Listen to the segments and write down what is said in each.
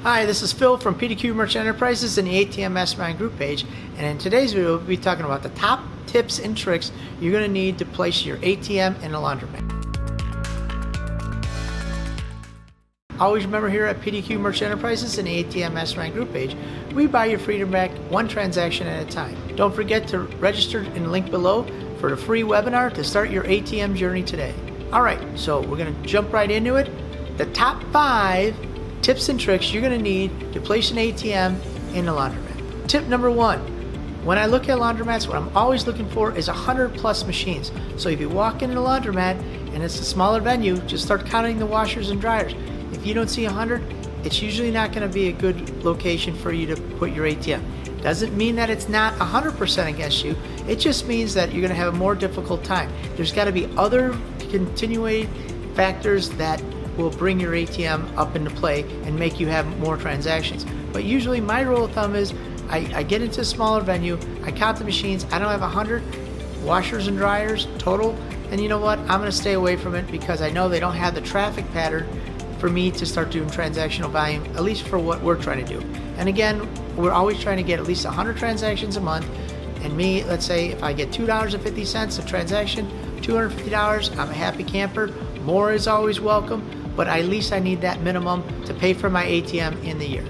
Hi, this is Phil from PDQ Merchant Enterprises and the ATM Mastermind group page, and in today's video we'll be talking about the top tips and tricks you're going to need to place your ATM in a laundromat. Always remember, here at PDQ Merchant Enterprises and the ATM Mastermind group page, we buy your freedom back one transaction at a time. Don't forget to register in the link below for the free webinar to start your ATM journey today. Alright, so we're going to jump right into it. The top 5 tips and tricks you're going to need to place an ATM in a laundromat. Tip number 1. When I look at laundromats, what I'm always looking for is 100 plus machines. So if you walk into a laundromat and it's a smaller venue, just start counting the washers and dryers. If you don't see 100, it's usually not going to be a good location for you to put your ATM. Doesn't mean that it's not 100% against you. It just means that you're going to have a more difficult time. There's got to be other continuing factors that will bring your ATM up into play and make you have more transactions. But usually my rule of thumb is I get into a smaller venue, I count the machines, I don't have 100 washers and dryers total, and you know what, I'm going to stay away from it because I know they don't have the traffic pattern for me to start doing transactional volume, at least for what we're trying to do. And again, we're always trying to get at least 100 transactions a month, and me, let's say if I get $2.50 a transaction, $250, I'm a happy camper. More is always welcome, but at least I need that minimum to pay for my ATM in the year.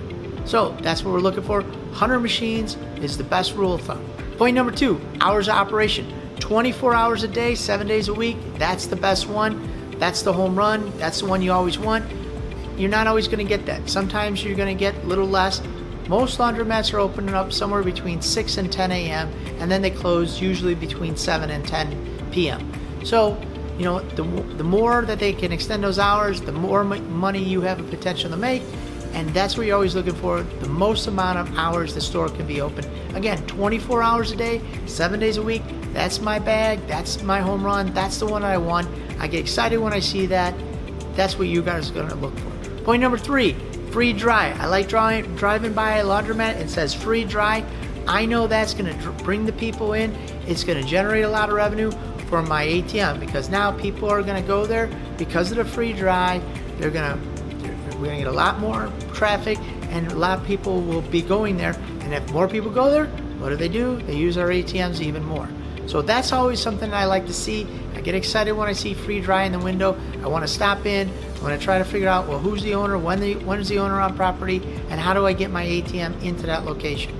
So that's what we're looking for. 100 machines is the best rule of thumb. Point number 2, hours of operation. 24 hours a day, 7 days a week, that's the best one. That's the home run, that's the one you always want. You're not always going to get that. Sometimes you're going to get a little less. Most laundromats are opening up somewhere between 6 and 10 a.m. and then they close usually between 7 and 10 p.m. So, you know, the more that they can extend those hours, the more money you have a potential to make, and that's what you're always looking for, the most amount of hours the store can be open. Again, 24 hours a day, 7 days a week, that's my bag, that's my home run, that's the one I want. I get excited when I see that. That's what you guys are going to look for. Point number 3, free dry. I like driving by a laundromat, it says free dry. I know that's going to bring the people in, it's going to generate a lot of revenue for my ATM, because now people are going to go there because of the free dry. We're going to get a lot more traffic, and a lot of people will be going there, and if more people go there, what do? They use our ATMs even more. So that's always something I like to see. I get excited when I see free dry in the window. I want to stop in, I want to try to figure out, well, who's the owner, when is the owner on property, and how do I get my ATM into that location.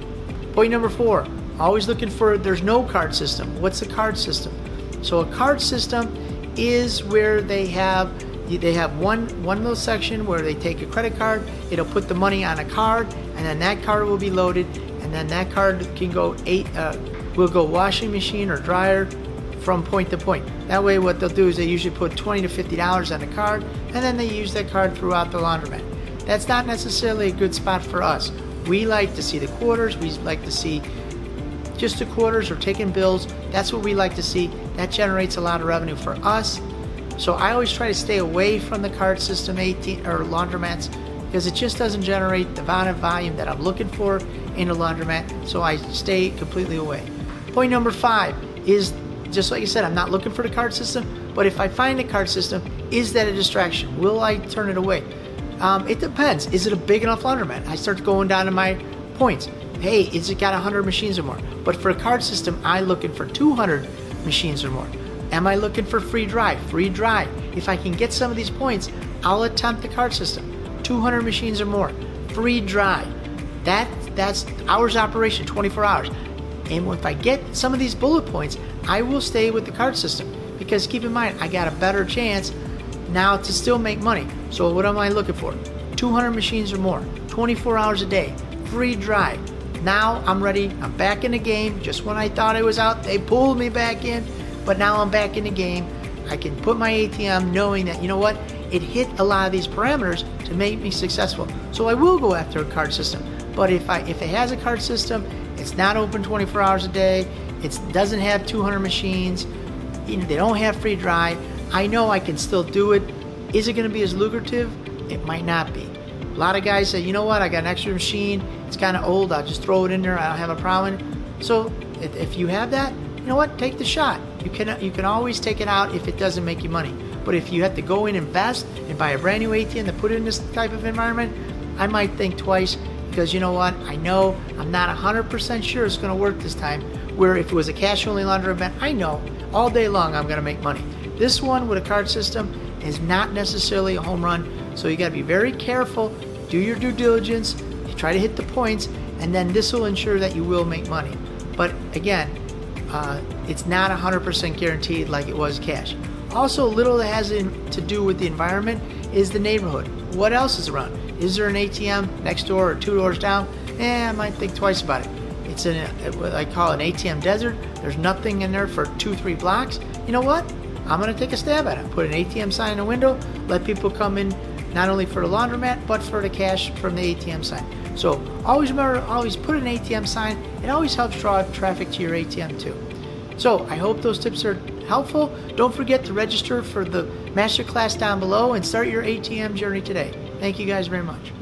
Point number 4, always looking for, there's no card system. What's the card system? So a card system is where they have one little section where they take a credit card, it'll put the money on a card, and then that card will be loaded, and then that card can go will go washing machine or dryer from point to point. That way what they'll do is they usually put $20 to $50 on the card, and then they use that card throughout the laundromat. That's not necessarily a good spot for us. We like to see the quarters, we like to see just the quarters or taking bills. That's what we like to see. That generates a lot of revenue for us. So I always try to stay away from the card system or laundromats, because it just doesn't generate the amount of volume that I'm looking for in a laundromat. So I stay completely away. Point number 5 is, just like I said, I'm not looking for the card system, but if I find a card system, is that a distraction? Will I turn it away? It depends. Is it a big enough laundromat? I start going down to my points. Hey, is it got 100 machines or more? But for a card system, I'm looking for 200 machines or more. Am I looking for free dry? Free dry. If I can get some of these points, I'll attempt the card system. 200 machines or more. Free dry. That's hours of operation, 24 hours. And if I get some of these bullet points, I will stay with the card system, because keep in mind, I got a better chance now to still make money. So what am I looking for? 200 machines or more, 24 hours a day, free dry. Now I'm ready, I'm back in the game. Just when I thought I was out, they pulled me back in, but now I'm back in the game. I can put my ATM knowing that, you know what, it hit a lot of these parameters to make me successful. So I will go after a card system. But if it has a card system, it's not open 24 hours a day, it doesn't have 200 machines, they don't have free dry, I know I can still do it. Is it going to be as lucrative? It might not be. A lot of guys say, you know what, I got an extra machine, it's kind of old, I'll just throw it in there, I don't have a problem. So if you have that, you know what, take the shot. You can always take it out if it doesn't make you money. But if you have to go in and invest and buy a brand new ATM to put in this type of environment, I might think twice, because you know what? I know I'm not 100% sure it's going to work this time, where if it was a cash-only laundromat, I know all day long I'm going to make money. This one with a card system is not necessarily a home run, so you got to be very careful, do your due diligence, try to hit the points, and then this will ensure that you will make money. But again, it's not 100% guaranteed like it was cash. Also, a little that has to do with the environment is the neighborhood. What else is around? Is there an ATM next door or 2 doors down? I might think twice about it. It's what I call an ATM desert. There's nothing in there for 2-3 blocks. You know what? I'm gonna take a stab at it. Put an ATM sign in the window, let people come in not only for the laundromat, but for the cash from the ATM sign. So always remember, always put an ATM sign. It always helps draw traffic to your ATM too. So I hope those tips are helpful. Don't forget to register for the masterclass down below and start your ATM journey today. Thank you guys very much.